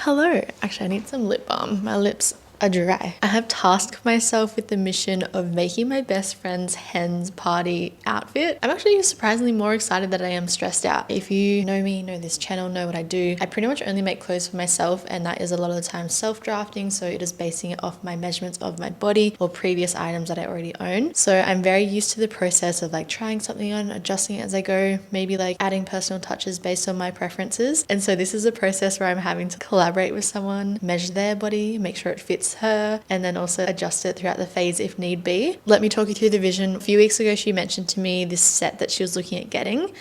Hello. Actually, I need some lip balm. My lips are dry. I have tasked myself with the mission of making my best friend's hen's party outfit. I'm actually surprisingly more excited than I am stressed out. If you know me, know this channel, know what I do, I pretty much only make clothes for myself, and that is a lot of the time self-drafting, so it is basing it off my measurements of my body or previous items that I already own. So I'm very used to the process of like trying something on, adjusting it as I go, maybe like adding personal touches based on my preferences. And so this is a process where I'm having to collaborate with someone, measure their body, make sure it fits her, and then also adjust it throughout the phase if need be. Let me talk you through the vision. A few weeks ago, she mentioned to me this set that she was looking at getting,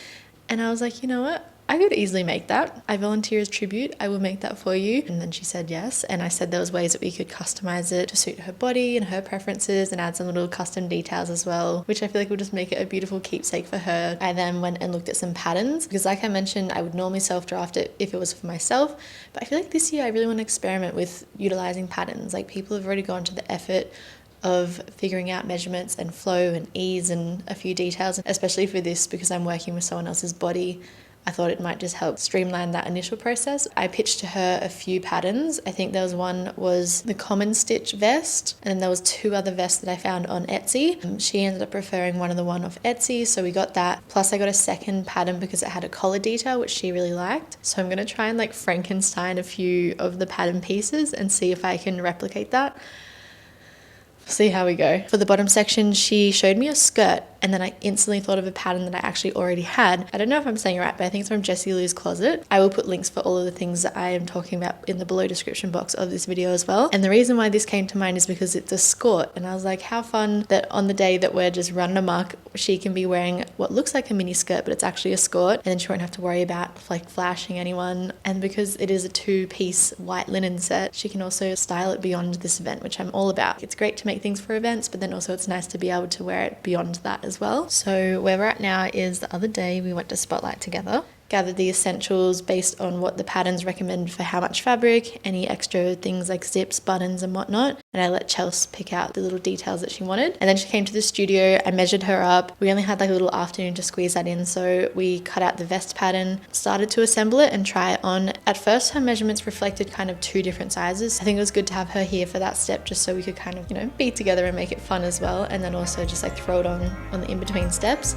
and I was like, you know what? I could easily make that. I volunteer as tribute. I will make that for you. And then she said yes. And I said there was ways that we could customize it to suit her body and her preferences and add some little custom details as well, which I feel like will just make it a beautiful keepsake for her. I then went and looked at some patterns because like I mentioned, I would normally self-draft it if it was for myself. But I feel like this year I really want to experiment with utilizing patterns. Like people have already gone to the effort of figuring out measurements and flow and ease and a few details, especially for this because I'm working with someone else's body. I thought it might just help streamline that initial process. I pitched to her a few patterns. I think there was one was the common stitch vest, and then there was two other vests that I found on Etsy. She ended up preferring one off Etsy, so we got that. Plus I got a second pattern because it had a collar detail, which she really liked. So I'm gonna try and like Frankenstein a few of the pattern pieces and see if I can replicate that. See how we go. For the bottom section, she showed me a skirt, and then I instantly thought of a pattern that I actually already had. I don't know if I'm saying it right, but I think it's from Jessie Lou's closet. I will put links for all of the things that I am talking about in the below description box of this video as well. And the reason why this came to mind is because it's a skort, and I was like, how fun that on the day that we're just running amok, she can be wearing what looks like a mini skirt, but it's actually a skort, and then she won't have to worry about like flashing anyone. And because it is a two-piece white linen set, she can also style it beyond this event, which I'm all about. It's great to make things for events, but then also it's nice to be able to wear it beyond that as well. So where we're at now is the other day we went to Spotlight together, gathered the essentials based on what the patterns recommend for how much fabric, any extra things like zips, buttons and whatnot, and I let Chelsea pick out the little details that she wanted. And then she came to the studio, I measured her up. We only had like a little afternoon to squeeze that in, so we cut out the vest pattern, started to assemble it and try it on. At first her measurements reflected kind of two different sizes. I think it was good to have her here for that step just so we could kind of, you know, be together and make it fun as well, and then also just like throw it on the in-between steps.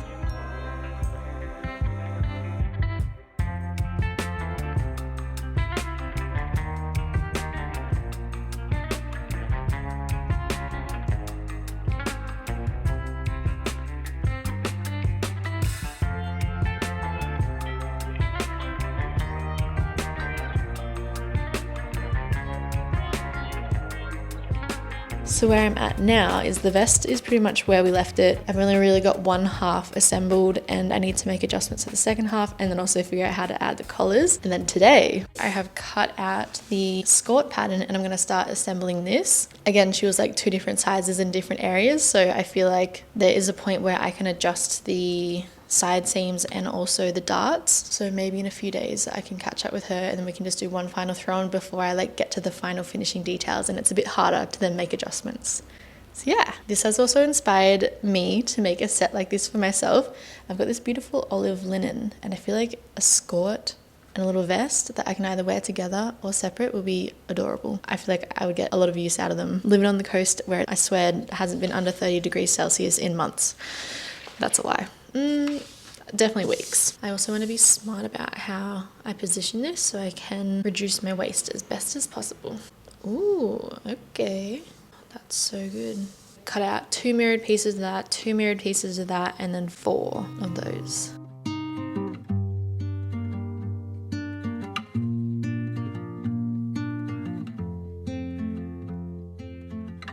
So where I'm at now is the vest is pretty much where we left it. I've only really got one half assembled, and I need to make adjustments to the second half and then also figure out how to add the collars. And then today I have cut out the skort pattern and I'm going to start assembling this. Again, she was like two different sizes in different areas, so I feel like there is a point where I can adjust the side seams and also the darts. So maybe in a few days I can catch up with her and then we can just do one final throw on before I like get to the final finishing details, and it's a bit harder to then make adjustments. So yeah, this has also inspired me to make a set like this for myself. I've got this beautiful olive linen, and I feel like a skort and a little vest that I can either wear together or separate will be adorable. I feel like I would get a lot of use out of them. Living on the coast where I swear it hasn't been under 30 degrees Celsius in months. That's a lie. Definitely weeks. I also want to be smart about how I position this so I can reduce my waist as best as possible. Ooh, okay. That's so good. Cut out 2 mirrored pieces of that, 2 mirrored pieces of that, and then 4 of those.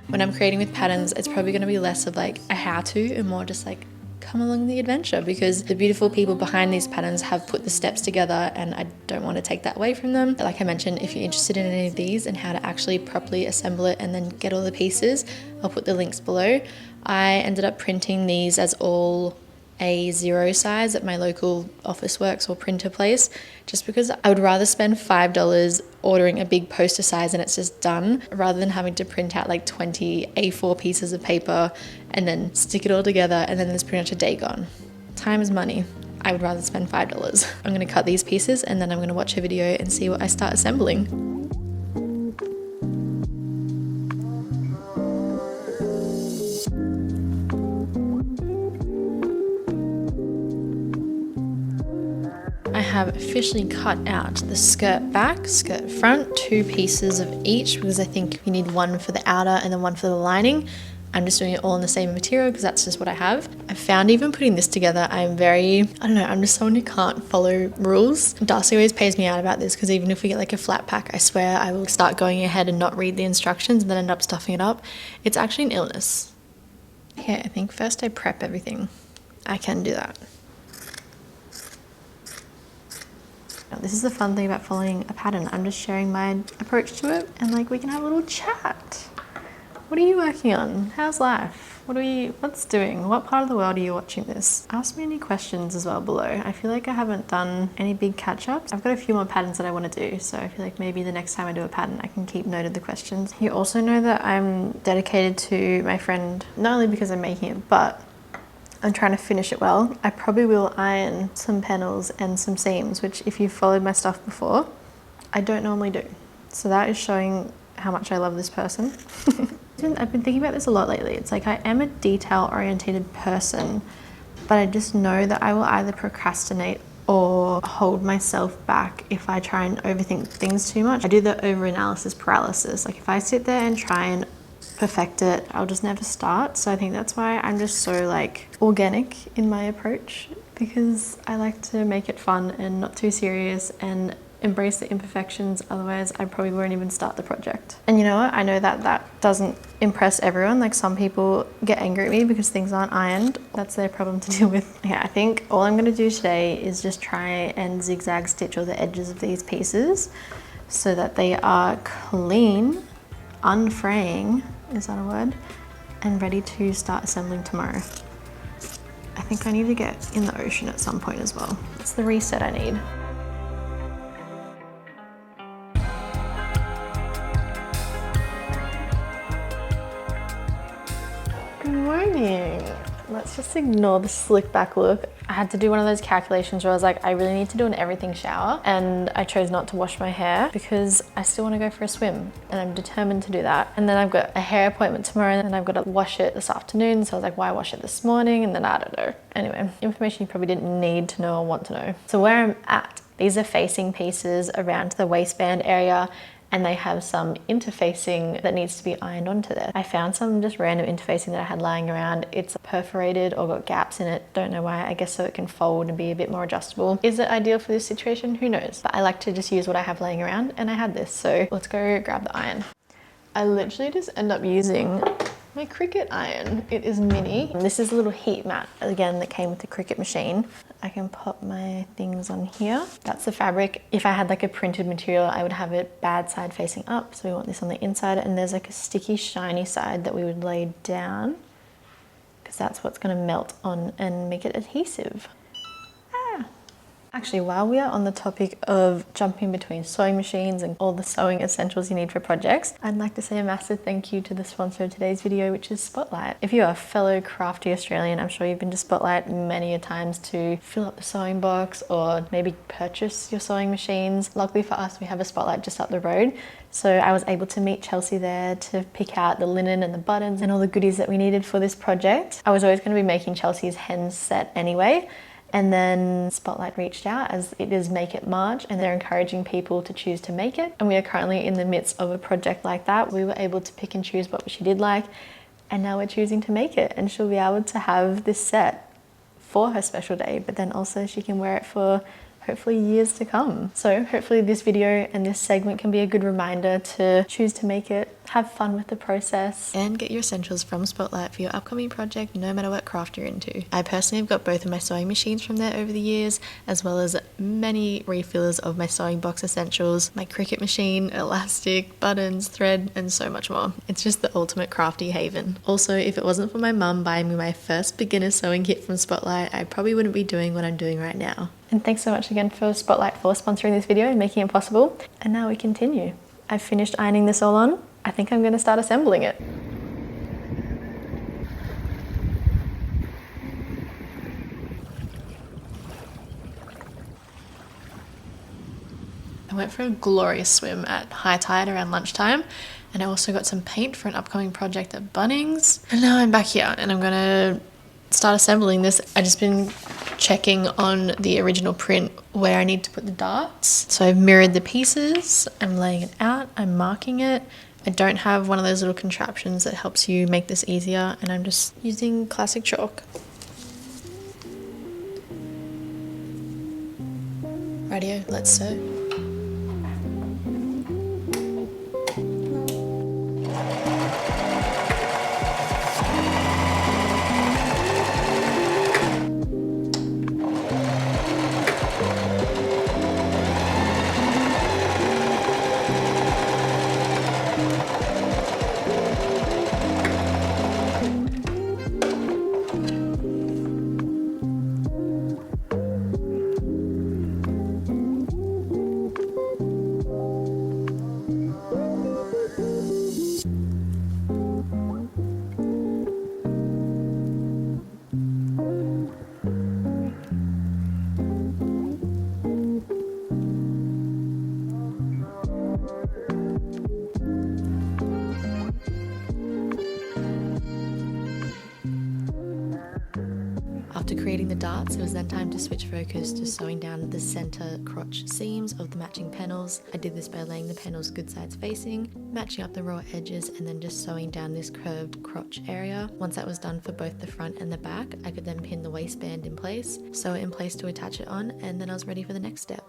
When I'm creating with patterns, it's probably going to be less of like a how-to and more just like come along the adventure, because the beautiful people behind these patterns have put the steps together and I don't want to take that away from them. Like I mentioned, if you're interested in any of these and how to actually properly assemble it and then get all the pieces, I'll put the links below. I ended up printing these as all A0 size at my local Officeworks or printer place, just because I would rather spend $5 ordering a big poster size and it's just done, rather than having to print out like 20 A4 pieces of paper and then stick it all together and then there's pretty much a day gone. Time is money. I would rather spend $5. I'm going to cut these pieces and then I'm going to watch a video and see what I start assembling. have officially cut out the skirt back, skirt front, 2 pieces of each because I think you need one for the outer and then one for the lining. I'm just doing it all in the same material because that's just what I have. I found even putting this together, I'm just someone who can't follow rules. Darcy always pays me out about this because even if we get like a flat pack, I swear I will start going ahead and not read the instructions and then end up stuffing it up. It's actually an illness. Okay, I think first I prep everything. I can do that. Now, this is the fun thing about following a pattern. I'm just sharing my approach to it and like we can have a little chat. What are you working on? How's life? What's doing? What part of the world are you watching this? Ask me any questions as well below. I feel like I haven't done any big catch-ups. I've got a few more patterns that I want to do, so I feel like maybe the next time I do a pattern, I can keep note of the questions. You also know that I'm dedicated to my friend, not only because I'm making it, but I'm trying to finish it well. I probably will iron some panels and some seams, which if you've followed my stuff before, I don't normally do. So that is showing how much I love this person. I've been thinking about this a lot lately. It's like I am a detail-oriented person, but I just know that I will either procrastinate or hold myself back if I try and overthink things too much. I do the over-analysis paralysis. Like if I sit there and try and perfect it, I'll just never start. So I think that's why I'm just so like organic in my approach, because I like to make it fun and not too serious and embrace the imperfections. Otherwise I probably won't even start the project. And you know what, I know that that doesn't impress everyone. Like some people get angry at me because things aren't ironed. That's their problem to deal with. Yeah, I think all I'm going to do today is just try and zigzag stitch all the edges of these pieces so that they are clean, unfraying, is that a word, and ready to start assembling tomorrow. I think I need to get in the ocean at some point as well. It's the reset I need. Good morning. Let's just ignore the slick back look. I had to do one of those calculations where I was like, I really need to do an everything shower, and I chose not to wash my hair because I still want to go for a swim and I'm determined to do that. And then I've got a hair appointment tomorrow and I've got to wash it this afternoon. So I was like, why wash it this morning? And then I don't know. Anyway, information you probably didn't need to know or want to know. So where I'm at, these are facing pieces around the waistband area, and they have some interfacing that needs to be ironed onto there. I found some just random interfacing that I had lying around. It's perforated or got gaps in it. Don't know why, I guess so it can fold and be a bit more adjustable. Is it ideal for this situation? Who knows? But I like to just use what I have laying around, and I had this, so let's go grab the iron. I literally just end up using my Cricut iron. It is mini. And this is a little heat mat, again, that came with the Cricut machine. I can pop my things on here. That's the fabric. If I had like a printed material, I would have it bad side facing up. So we want this on the inside, and there's like a sticky, shiny side that we would lay down because that's what's gonna melt on and make it adhesive. Actually, while we are on the topic of jumping between sewing machines and all the sewing essentials you need for projects, I'd like to say a massive thank you to the sponsor of today's video, which is Spotlight. If you're a fellow crafty Australian, I'm sure you've been to Spotlight many a times to fill up the sewing box or maybe purchase your sewing machines. Luckily for us, we have a Spotlight just up the road. So I was able to meet Chelsea there to pick out the linen and the buttons and all the goodies that we needed for this project. I was always going to be making Chelsea's hen set anyway. And then Spotlight reached out, as it is Make It March, and they're encouraging people to choose to make it. And we are currently in the midst of a project like that. We were able to pick and choose what she did like, and now we're choosing to make it. And she'll be able to have this set for her special day, but then also she can wear it for hopefully years to come. So hopefully this video and this segment can be a good reminder to choose to make it, have fun with the process, and get your essentials from Spotlight for your upcoming project, no matter what craft you're into. I personally have got both of my sewing machines from there over the years, as well as many refillers of my sewing box essentials, my Cricut machine, elastic, buttons, thread, and so much more. It's just the ultimate crafty haven. Also, if it wasn't for my mum buying me my first beginner sewing kit from Spotlight, I probably wouldn't be doing what I'm doing right now. And thanks so much again for Spotlight for sponsoring this video and making it possible. And now we continue. I've finished ironing this all on. I think I'm going to start assembling it. I went for a glorious swim at high tide around lunchtime, and I also got some paint for an upcoming project at Bunnings. And now I'm back here and I'm going to start assembling this, I've just been checking on the original print where I need to put the darts. So I've mirrored the pieces, I'm laying it out, I'm marking it. I don't have one of those little contraptions that helps you make this easier, and I'm just using classic chalk. Radio, let's sew. After creating the darts, it was then time to switch focus to sewing down the center crotch seams of the matching panels. I did this by laying the panels good sides facing, matching up the raw edges, and then just sewing down this curved crotch area. Once that was done for both the front and the back, I could then pin the waistband in place, sew it in place to attach it on, and then I was ready for the next step.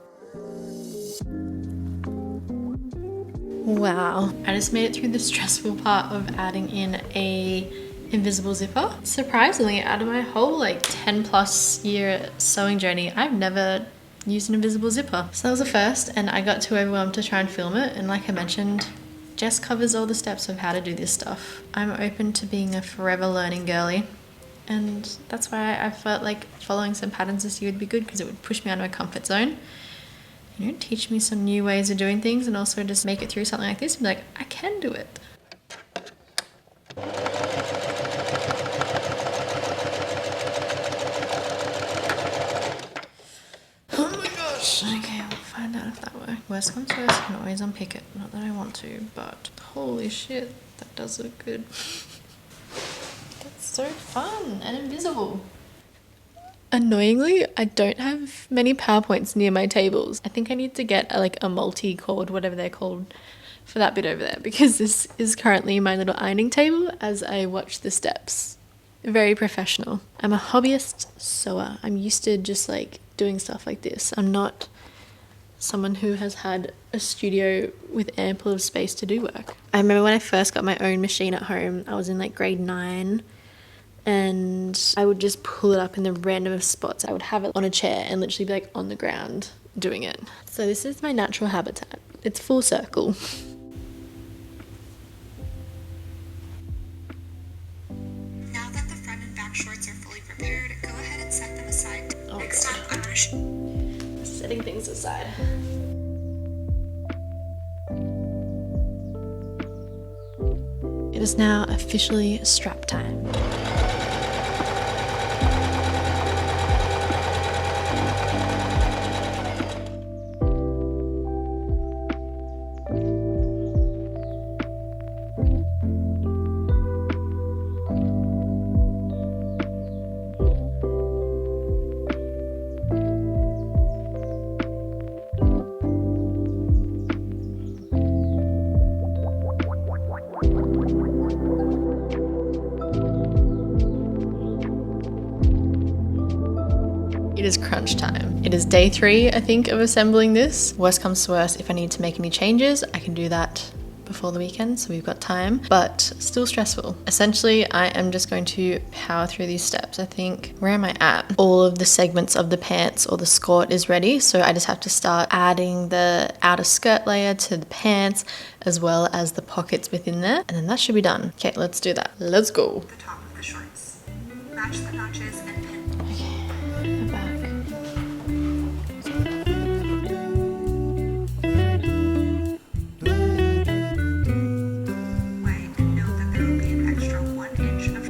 Wow, I just made it through the stressful part of adding in a invisible zipper. Surprisingly, out of my whole 10 plus year sewing journey, I've never used an invisible zipper. So that was a first, and I got too overwhelmed to try and film it. And like I mentioned, Jess covers all the steps of how to do this stuff. I'm open to being a forever learning girly, and that's why I felt like following some patterns this year would be good, because it would push me out of my comfort zone, teach me some new ways of doing things, and also just make it through something like this and be like, I can do it. Okay, we'll find out if that works. Worst comes first, I can always unpick it. Not that I want to, but holy shit, that does look good. That's so fun and invisible. Annoyingly, I don't have many PowerPoints near my tables. I think I need to get a multi-cord, whatever they're called, for that bit over there, because this is currently my little ironing table as I watch the steps. Very professional. I'm a hobbyist sewer. I'm used to just doing stuff like this. I'm not someone who has had a studio with ample of space to do work. I remember when I first got my own machine at home, I was in grade 9, and I would just pull it up in the random spots. I would have it on a chair and literally be on the ground doing it. So this is my natural habitat. It's full circle. Now that the front and back shorts are fully prepared, go ahead and set them aside. Oh, Next God. up, I'm going to Setting things aside. It is now officially strap time. It is crunch time. It is day 3, I think, of assembling this. Worst comes to worst, if I need to make any changes, I can do that before the weekend, so we've got time, but still stressful. Essentially, I am just going to power through these steps. I think, where am I at? All of the segments of the pants or the skort is ready, so I just have to start adding the outer skirt layer to the pants, as well as the pockets within there, and then that should be done. Okay, let's do that. Let's go. the top of the shorts. Match the notches and pin. The back. Way and know that there will be an extra 1 inch of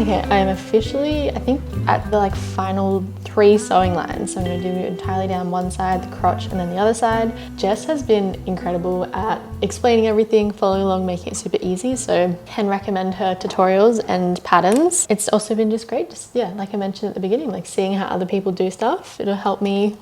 Okay, I am officially, I think, at the like final 3 sewing lines. So I'm going to do entirely down one side, the crotch, and then the other side. Jess has been incredible at explaining everything, following along, making it super easy. So can recommend her tutorials and patterns. It's also been just great, just yeah, like I mentioned at the beginning, like seeing how other people do stuff. It'll help me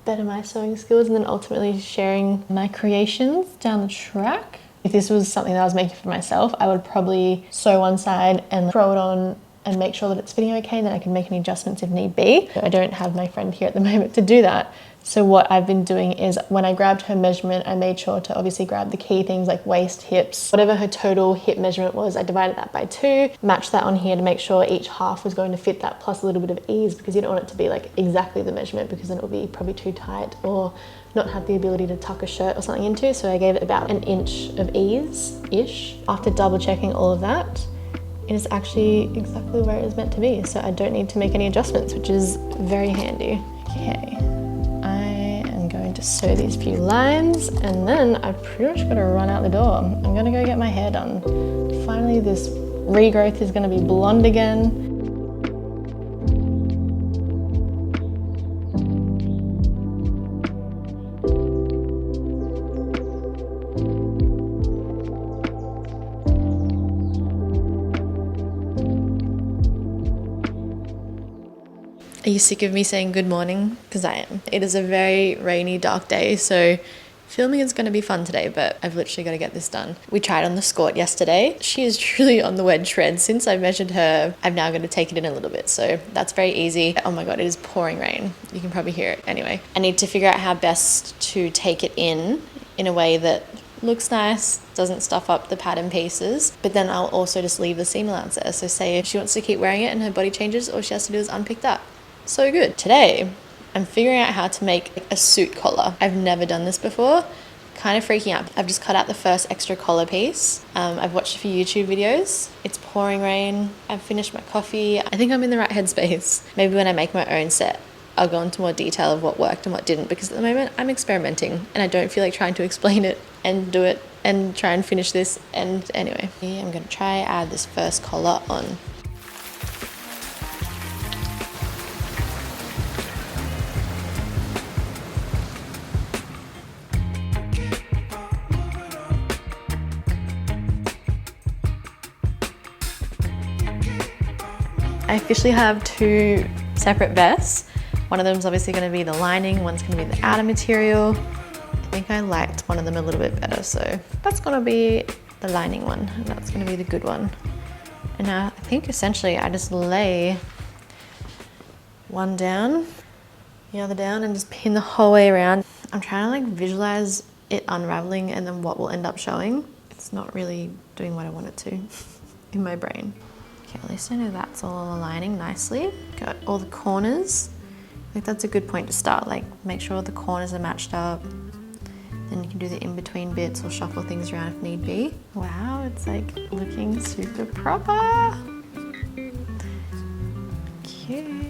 better my sewing skills and then ultimately sharing my creations down the track. If this was something that I was making for myself, I would probably sew one side and throw it on and make sure that it's fitting okay, and then I can make any adjustments if need be. I don't have my friend here at the moment to do that. So what I've been doing is when I grabbed her measurement, I made sure to obviously grab the key things like waist, hips, whatever her total hip measurement was, I divided that by 2, matched that on here to make sure each half was going to fit that plus a little bit of ease, because you don't want it to be like exactly the measurement, because then it'll be probably too tight or not have the ability to tuck a shirt or something into. So I gave it about an inch of ease-ish. After double checking all of that, it is actually exactly where it is meant to be. So I don't need to make any adjustments, which is very handy. Okay, I am going to sew these few lines and then I pretty much got to run out the door. I'm gonna go get my hair done. Finally, this regrowth is gonna be blonde again. Are you sick of me saying good morning? Because I am. It is a very rainy, dark day, so filming is going to be fun today, but I've literally got to get this done. We tried on the skort yesterday. She is truly on the wedge shred. Since I measured her, I'm now going to take it in a little bit, so that's very easy. Oh my god, it is pouring rain. You can probably hear it. Anyway, I need to figure out how best to take it in a way that looks nice, doesn't stuff up the pattern pieces, but then I'll also just leave the seam allowance there. So say if she wants to keep wearing it and her body changes, all she has to do is unpick that. So good. Today, I'm figuring out how to make a suit collar. I've never done this before. Kind of freaking out. I've just cut out the first extra collar piece. I've watched a few YouTube videos. It's pouring rain. I've finished my coffee. I think I'm in the right headspace. Maybe when I make my own set, I'll go into more detail of what worked and what didn't, because at the moment I'm experimenting and I don't feel like trying to explain it and do it and try and finish this. And anyway, I'm going to try add this first collar on. I officially have 2 separate vests. One of them is obviously going to be the lining, one's going to be the outer material. I think I liked one of them a little bit better, so that's going to be the lining one, and that's going to be the good one. And now I think essentially I just lay one down, the other down, and just pin the whole way around. I'm trying to like visualize it unraveling and then what will end up showing. It's not really doing what I want it to in my brain. Okay, at least I know that's all aligning nicely. Got all the corners. I think that's a good point to start. Like, make sure the corners are matched up. Then you can do the in-between bits or shuffle things around if need be. Wow, it's like looking super proper. Cute.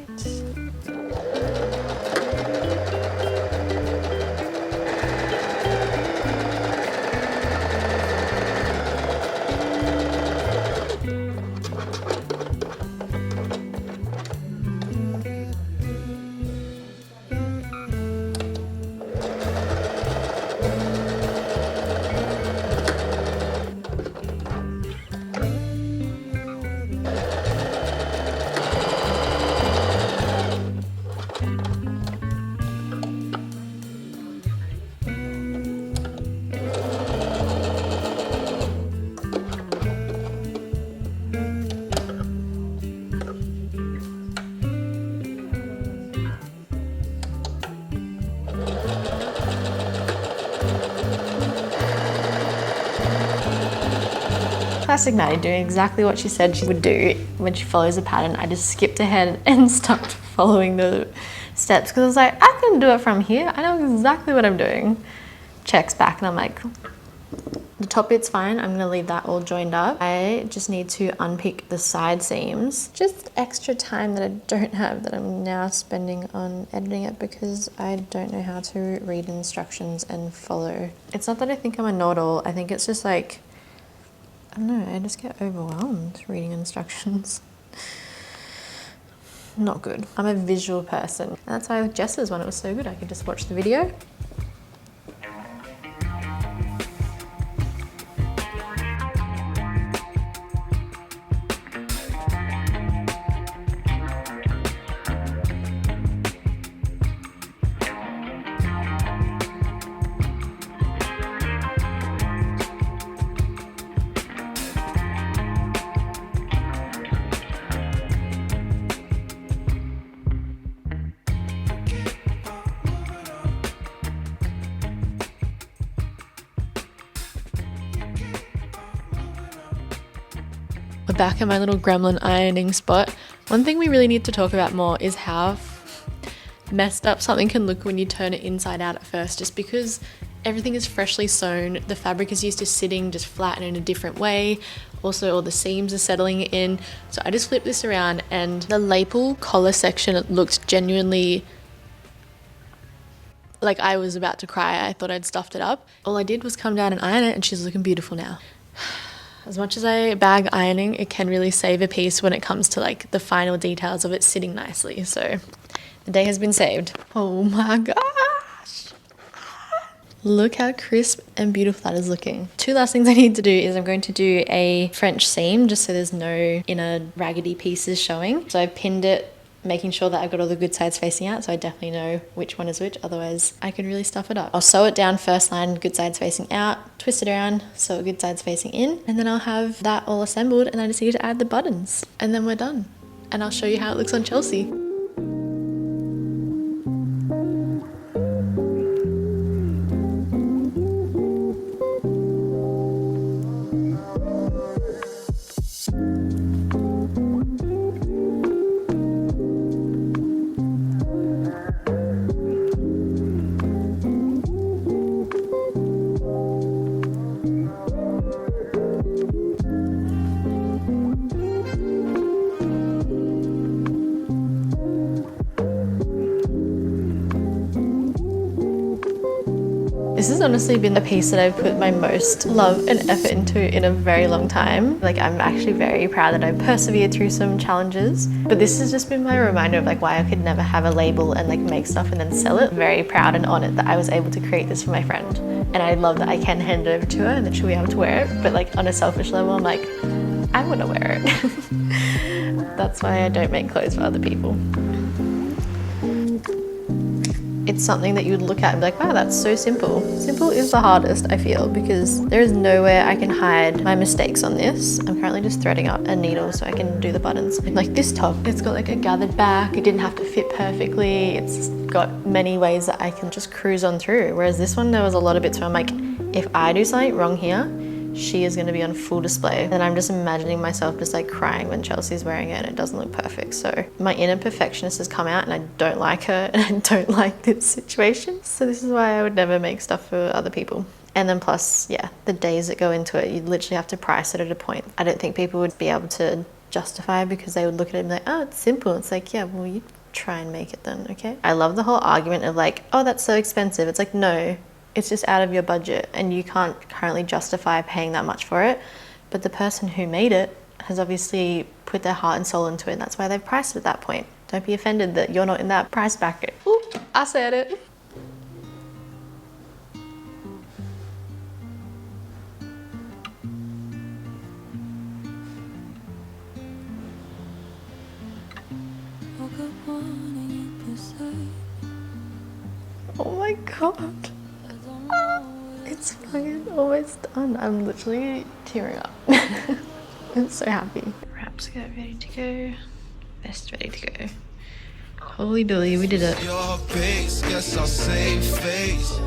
Classic Maddy, doing exactly what she said she would do when she follows a pattern. I just skipped ahead and stopped following the steps because I was like, I can do it from here. I know exactly what I'm doing. Checks back and I'm like, the top bit's fine. I'm gonna leave that all joined up. I just need to unpick the side seams. Just extra time that I don't have that I'm now spending on editing it because I don't know how to read instructions and follow. It's not that I think I'm a know-it-all. I think it's just like, I don't know, I just get overwhelmed reading instructions. Not good. I'm a visual person. And that's why with Jess's one, it was so good. I could just watch the video. We're back at my little gremlin ironing spot. One thing we really need to talk about more is how messed up something can look when you turn it inside out at first, just because everything is freshly sewn. The fabric is used to sitting just flat and in a different way. Also, all the seams are settling in. So I just flipped this around and the lapel collar section looked genuinely like I was about to cry. I thought I'd stuffed it up. All I did was come down and iron it and she's looking beautiful now. As much as I bag ironing, it can really save a piece when it comes to like the final details of it sitting nicely. So the day has been saved. Oh my gosh. Look how crisp and beautiful that is looking. Two last things I need to do is I'm going to do a French seam just so there's no inner raggedy pieces showing. So I pinned it, making sure that I've got all the good sides facing out, so I definitely know which one is which, otherwise I could really stuff it up. I'll sew it down first line, good sides facing out, twist it around, sew it good sides facing in, and then I'll have that all assembled and I just need to add the buttons and then we're done. And I'll show you how it looks on Chelsea. This has honestly been the piece that I've put my most love and effort into in a very long time. Like, I'm actually very proud that I persevered through some challenges, but this has just been my reminder of like why I could never have a label and like make stuff and then sell it. Very proud and honored that I was able to create this for my friend. And I love that I can hand it over to her and that she'll be able to wear it. But like on a selfish level, I'm like, I want to wear it. That's why I don't make clothes for other people. It's something that you would look at and be like, wow, that's so simple. Simple is the hardest, I feel, because there is nowhere I can hide my mistakes on this. I'm currently just threading up a needle so I can do the buttons. Like this top, it's got like a gathered back. It didn't have to fit perfectly. It's got many ways that I can just cruise on through. Whereas this one, there was a lot of bits where I'm like, if I do something wrong here, she is going to be on full display. And I'm just imagining myself just like crying when Chelsea's wearing it and it doesn't look perfect. So my inner perfectionist has come out and I don't like her and I don't like this situation. So this is why I would never make stuff for other people. And then plus, yeah, the days that go into it, you literally have to price it at a point. I don't think people would be able to justify because they would look at it and be like, oh, it's simple. It's like, yeah, well, you try and make it then, okay? I love the whole argument of like, oh, that's so expensive. It's like, no. It's just out of your budget and you can't currently justify paying that much for it. But the person who made it has obviously put their heart and soul into it and that's why they've priced it at that point. Don't be offended that you're not in that price bracket. Ooh, I said it. Oh my God. It's fucking almost done. I'm literally tearing up. I'm so happy. Wrap skirt ready to go. Vest ready to go. Holy dooly, we did it. Your base, yes, I'll save face,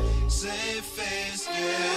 yeah.